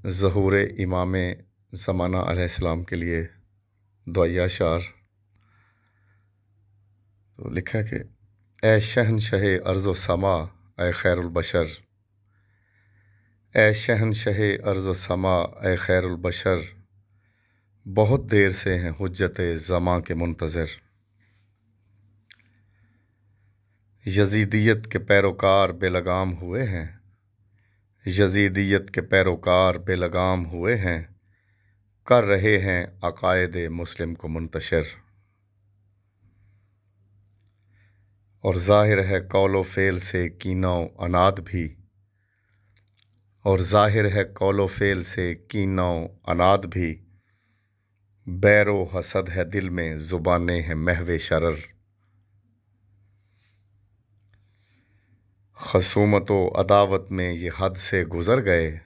ظہور امام زمانہ علیہ السلام کے لیے دعائیہ اشعار۔ تو لکھا کہ اے شہنشاہ ارض و سما اے خیر البشر، اے شہنشاہ ارض و سما اے خیر البشر، بہت دیر سے ہیں حجت زماں کے منتظر۔ یزیدیت کے پیروکار بے لگام ہوئے ہیں، یزیدیت کے پیروکار بے لگام ہوئے ہیں، کر رہے ہیں عقائد مسلم کو منتشر۔ اور ظاہر ہے قول و فعل سے کینہ و عناد بھی، اور ظاہر ہے قول و فعل سے کینہ و عناد بھی، بیر و حسد ہے دل میں زبانیں ہیں محو شرر۔ خصومت و عداوت میں یہ حد سے گزر گئے،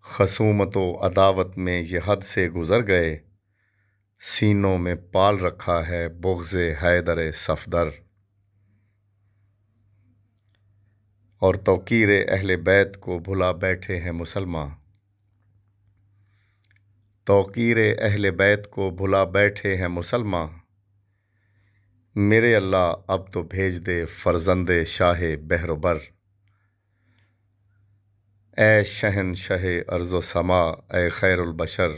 خصومت و عداوت میں یہ حد سے گزر گئے، سینوں میں پال رکھا ہے بغض حیدر صفدر۔ اور توقیر اہل بیت کو بھلا بیٹھے ہیں مسلمان، توقیر اہل بیت کو بھلا بیٹھے ہیں مسلمان، میرے اللہ اب تو بھیج دے فرزند شاہ بحر و بر۔ اے شہنشاہ ارض و سما اے خیر البشر،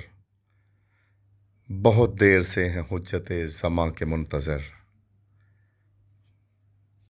بہت دیر سے ہیں حجت زماں کے منتظر۔